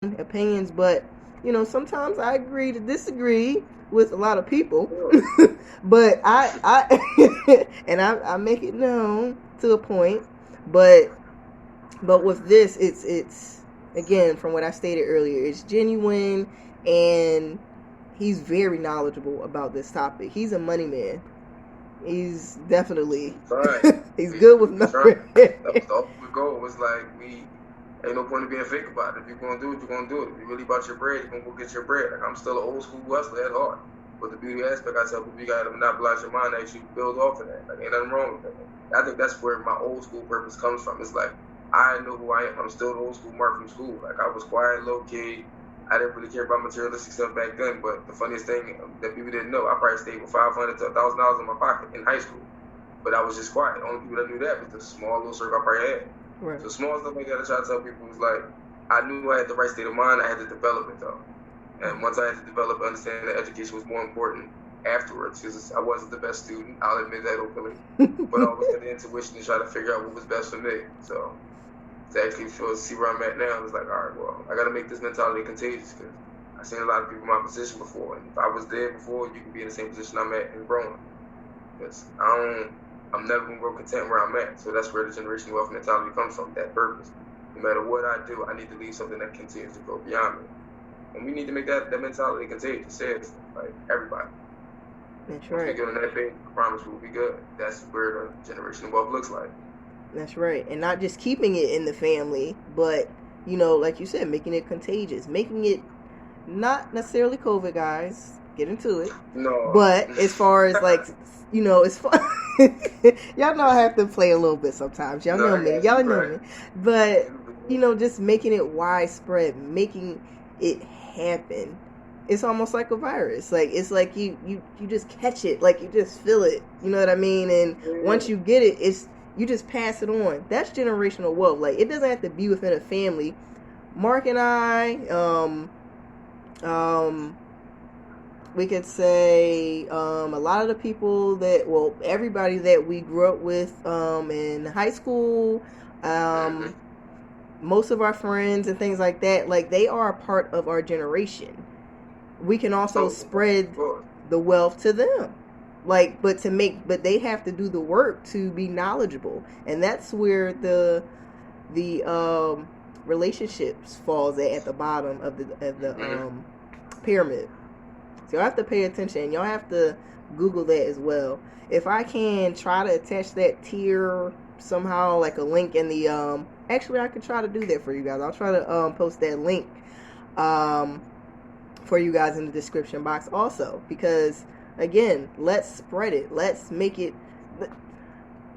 opinions, but sometimes I agree to disagree with a lot of people. But I and I make it known to a point. But with this, it's again from what I stated earlier, it's genuine, and he's very knowledgeable about this topic. He's a money man. He's definitely he's good with numbers. That was the ultimate goal. Was like, we ain't no point in being fake about it. If you're gonna do it, you're gonna do it. If you really about your bread, you're gonna go get your bread. Like, I'm still an old school hustler at heart. But the beauty aspect, I tell people, you gotta monopolize your mind and actually build off of that. Like, ain't nothing wrong with that. I think that's where my old school purpose comes from. It's like, I know who I am. I'm still the old school Mark from school. Like, I was quiet, low key. I didn't really care about materialistic stuff back then. But the funniest thing that people didn't know, I probably stayed with $500 to $1,000 in my pocket in high school. But I was just quiet. The only people that knew that was the small little circle I probably had. Right. So small stuff like that I try to tell people was like, I knew I had the right state of mind. I had to develop it though. And once I had to develop, understand that education was more important afterwards, because I wasn't the best student. I'll admit that openly. But I always had the intuition to try to figure out what was best for me. So to actually see where I'm at now, it's like, all right, well, I got to make this mentality contagious, because I've seen a lot of people in my position before. And if I was there before, you can be in the same position I'm at and growing. Because I'm never going to grow content where I'm at. So that's where the generational wealth mentality comes from, that purpose. No matter what I do, I need to leave something that continues to grow beyond me. And we need to make that mentality contagious, seriously, like everybody. That's right. Once we get on that page, I promise we'll be good. That's where the generational wealth looks like. That's right. And not just keeping it in the family, but, like you said, making it contagious. Making it not necessarily COVID, guys. Get into it. No. But as far as, like, as far... y'all know I have to play a little bit sometimes. Y'all know me. Y'all know me. But, just making it widespread, making it happen. It's almost like a virus. Like, it's like you just catch it. Like, you just feel it. You know what I mean? And once you get it, you just pass it on. That's generational wealth. Like, it doesn't have to be within a family. Mark and I, we could say a lot of the people everybody that we grew up with in high school, most of our friends and things like that, like, they are a part of our generation. We can also spread the wealth to them. Like, but they have to do the work to be knowledgeable. And that's where the relationships falls at the bottom of the pyramid. So y'all have to pay attention. Y'all have to Google that as well. If I can try to attach that tier somehow, like a link in the actually, I could try to do that for you guys. I'll try to post that link for you guys in the description box also, because again, let's spread it. Let's make it.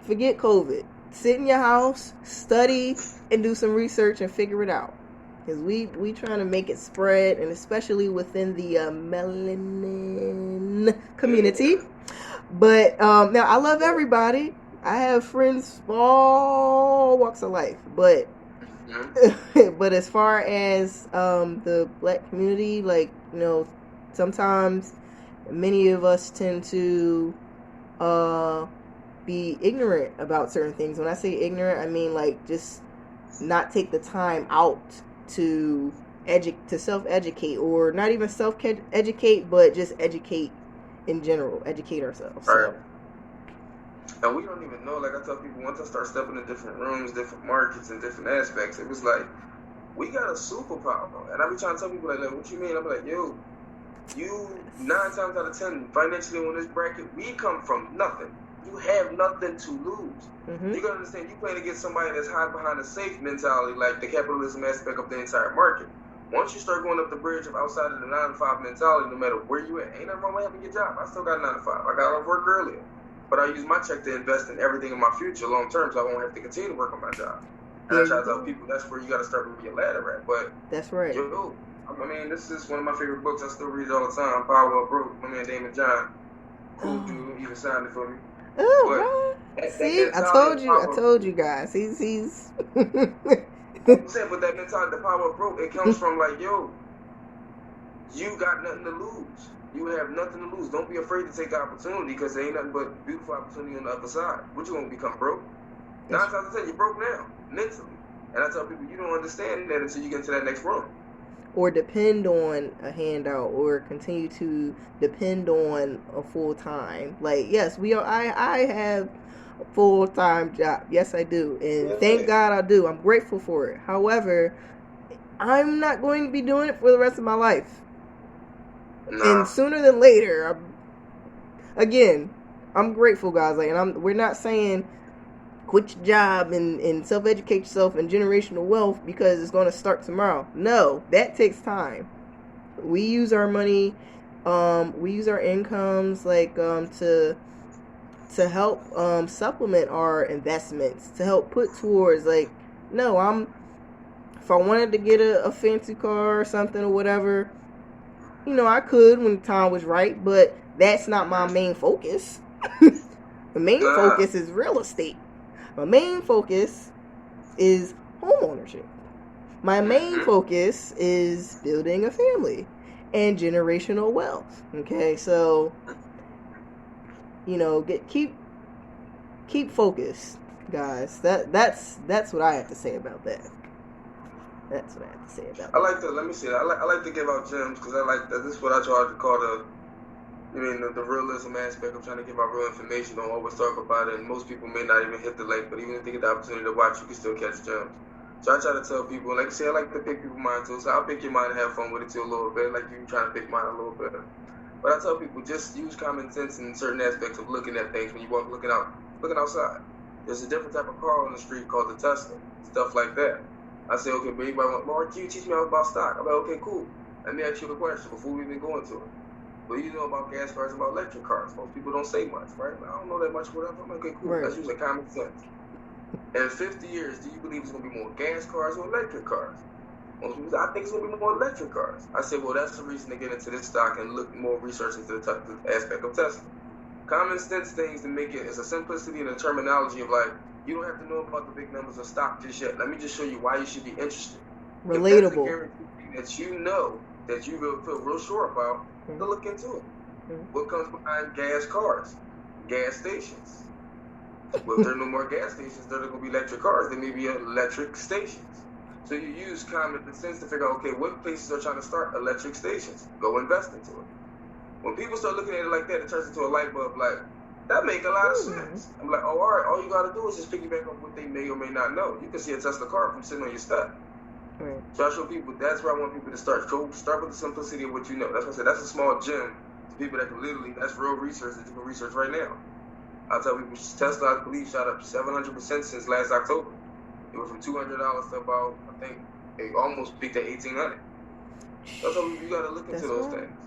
Forget COVID. Sit in your house, study, and do some research and figure it out. Because we trying to make it spread, and especially within the melanin community. But now, I love everybody. I have friends all walks of life. But but as far as the black community, like, sometimes many of us tend to be ignorant about certain things. When I say ignorant, I mean, like, just not take the time out to self-educate, or not even self-educate, but just educate in general, educate ourselves. Right. And we don't even know, like I tell people, once I start stepping in different rooms, different markets, and different aspects, it was like, we got a superpower. And I be trying to tell people, like, what you mean? I'm like, yo, you 9 times out of 10 financially on this bracket, we come from nothing. You have nothing to lose. Mm-hmm. You gotta understand, you playing against somebody that's hide behind a safe mentality, like the capitalism aspect of the entire market. Once you start going up the bridge of outside of the 9 to 5 mentality, no matter where you at, ain't nothing wrong with having your job. I still got 9 to 5. I got off work earlier. But I use my check to invest in everything in my future long term, so I won't have to continue to work on my job. And I try to tell people that's where you got to start with your ladder at. But that's right. Yo, I mean, this is one of my favorite books. I still read it all the time. Power of Broke. My man Damon John, cool dude, even signed it for me. Oh, see, I told you guys. He's. I'm saying, but that mentality, the power of broke, it comes from like, yo, you got nothing to lose. You have nothing to lose. Don't be afraid to take the opportunity, because there ain't nothing but beautiful opportunity on the other side. What you gonna become broke? 9 times out of 10, you're broke now, mentally. And I tell people, you don't understand that until you get into that next room. or depend on a handout or continue to depend on a full-time. Like, yes, I have a full-time job. Yes, I do. And thank God I do. I'm grateful for it. However, I'm not going to be doing it for the rest of my life. And sooner than later, I'm grateful, guys. Like, and we're not saying quit your job and self-educate yourself in generational wealth because it's going to start tomorrow. No, that takes time. We use our money, we use our incomes to help supplement our investments, to help put towards if I wanted to get a fancy car or something or whatever, I could when the time was right, but that's not my main focus. The main focus is real estate. My main focus is home ownership. My main focus is building a family and generational wealth. Okay, so keep focused, guys. That's what I have to say about that. That's what I have to say about that. Let me say that. I like to give out gems because I like that. This is what I try to call the realism aspect of trying to give out real information. Don't always talk about it, and most people may not even hit the link, but even if they get the opportunity to watch, you can still catch gems. So I try to tell people, like I say, I like to pick people's mind too, so I'll pick your mind and have fun with it too a little bit, like you trying to pick mine a little bit. But I tell people, just use common sense in certain aspects of looking at things when you walk looking outside. There's a different type of car on the street called the Tesla, stuff like that. I say, okay, but anybody want, Mark, can you teach me about stock? I'm like, okay, cool. Let me ask you a question before we even go into it. What do you know about gas cars and about electric cars? Most people don't say much, right? I don't know that much, whatever. I'm like, okay, cool. Right. Let's use a common sense. In 50 years, do you believe it's going to be more gas cars or electric cars? Most people say, I think it's going to be more electric cars. I say, well, that's the reason to get into this stock and look more research into the aspect of Tesla. Common sense things to make it is a simplicity and a terminology of like, you don't have to know about the big numbers of stock just yet. Let me just show you why you should be interested. Relatable. If that's a guarantee that you know that you will feel real sure about, to look into it. What comes behind gas cars? Gas stations. Well, if there are no more gas stations, there are going to be electric cars. There may be electric stations. So you use common sense to figure out, okay, what places are trying to start electric stations? Go invest into it. When people start looking at it like that, it turns into a light bulb like, that make a lot of sense. I'm like, oh, all right, all you got to do is just piggyback on what they may or may not know. You can see a Tesla car from sitting on your step. Right. So I show people, that's where I want people to start. Start with the simplicity of what you know. That's what I said. That's a small gem to people that can literally, that's real research that you can research right now. I tell people, Tesla, I believe, shot up 700% since last October. It went from $200 to about, I think, it almost peaked at $1,800. That's how you got to look into those things.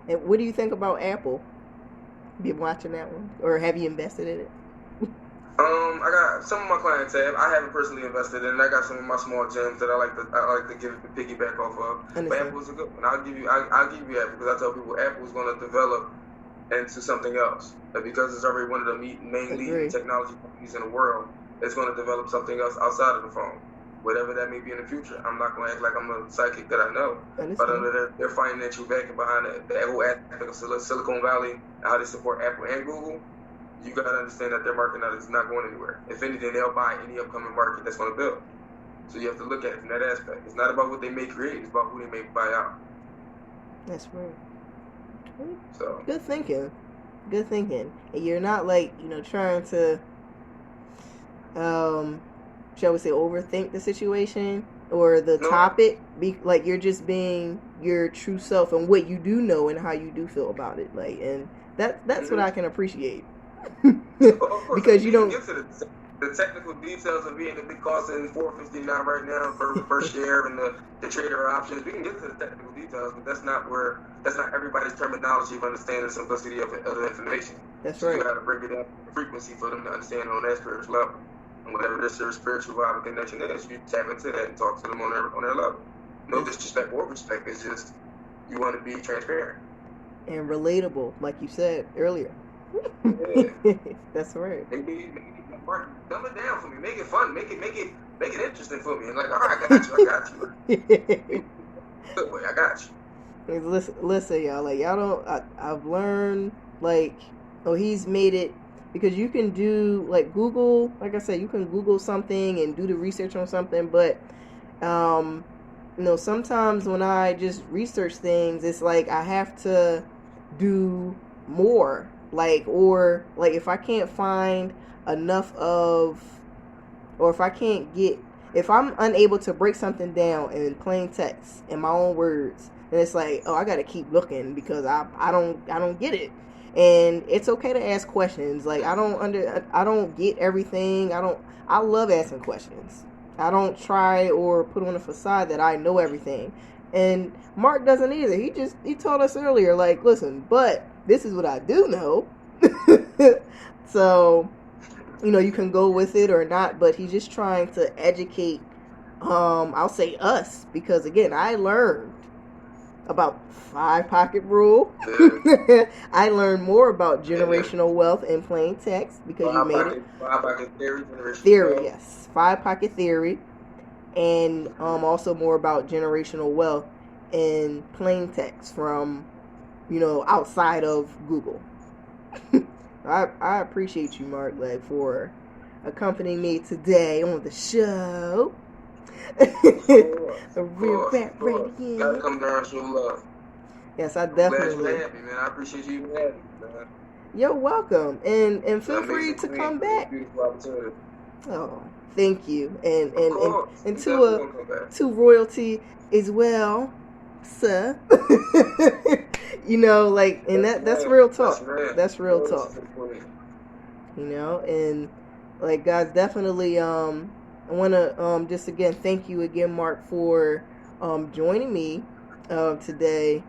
And what do you think about Apple? Been watching that one, or have you invested in it? I got some of my clients have. I haven't personally invested in it. I got some of my small gems that I like to give the piggyback off of. But Apple is a good one. I'll give you Apple because I tell people Apple is going to develop into something else. And because it's already one of the main leading technology companies in the world, it's going to develop something else outside of the phone. Whatever that may be in the future. I'm not going to act like I'm a psychic that I know. But under their financial backing behind the whole aspect of Silicon Valley and how they support Apple and Google, you got to understand that their market is not going anywhere. If anything, they'll buy any upcoming market that's going to build. So you have to look at it from that aspect. It's not about what they may create. It's about who they may buy out. That's right. So good thinking. Good thinking. And you're not trying to shall we say, overthink the situation or the topic. You're just being your true self and what you do know and how you do feel about it. And that's what I can appreciate. Because you don't get to the technical details of being the big costing $4.59 right now per share and the trader options. We can get to the technical details, but that's not everybody's terminology of understanding the simplicity of the information. That's right. You got to break it down frequency for them to understand on that spiritual level. And whatever their spiritual vibe and connection is, you tap into that and talk to them on their level. No disrespect or respect. It's just you want to be transparent and relatable, like you said earlier. Yeah. That's right. Dumb it down for me. Make it fun. Make it interesting for me. And like, all right, I got you. Good way, I got you. Listen, y'all. I've learned he's made it. Because you can do, Google, like I said, you can Google something and do the research on something, but sometimes when I just research things, it's like I have to do more. Like, or like if I can't find enough of, or if I'm unable to break something down in plain text in my own words, then it's like, oh, I got to keep looking because I don't get it. And it's okay to ask questions. Like, I don't get everything. I love asking questions. I don't try or put on a facade that I know everything. And Mark doesn't either. He told us earlier, like, listen, but this is what I do know. So, you can go with it or not, but he's just trying to educate, I'll say us, because again, I learned about 5-pocket rule. I learned more about generational wealth in plain text because you made it. 5-pocket theory, yes. 5-pocket theory, and also more about generational wealth in plain text from, outside of Google. I appreciate you, Mark, like, for accompanying me today on the show. A real rap radio. Gotta come down and show love. Yes, I definitely. I'm glad you had me, man. I appreciate you having me, man. You're welcome, and feel free to come back. Beautiful opportunity. Oh, thank you, and to royalty as well, sir. Like, and that's real talk. That's real talk. And like, guys, definitely. I want to just again thank you again, Mark, for joining me today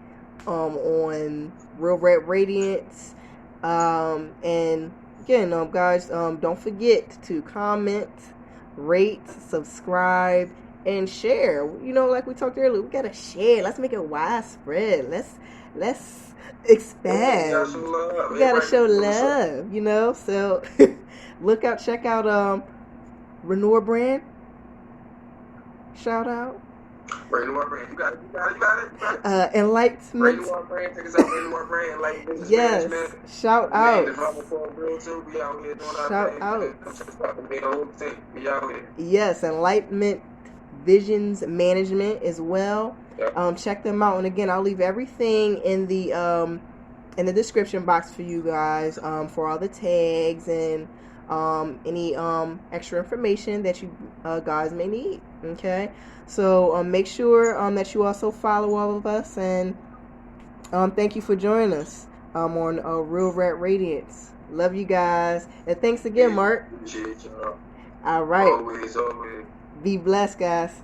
on Real Rap Radiance. And again, guys, don't forget to comment, rate, subscribe, and share. Like we talked earlier, we gotta share. Let's make it widespread. Let's expand. We gotta show love. So check out Renor Brand. Shout out. Renor Brand. You got it. Enlightenment. Renor Brand. Take us out. Renor Brand. Enlighten Visions-Mark Yes. Beckham. Shout out. We out here doing our Shout thing. out. We out here. Yes, Enlightenment Visions Management as well. Yep. Check them out. And again, I'll leave everything in the description box for you guys, for all the tags and any extra information that you guys may need. Okay, so make sure that you also follow all of us, and thank you for joining us on Real Rap Radiance. Love you guys, and thanks again, Mark. Appreciate y'all. All right, Always. be blessed, guys.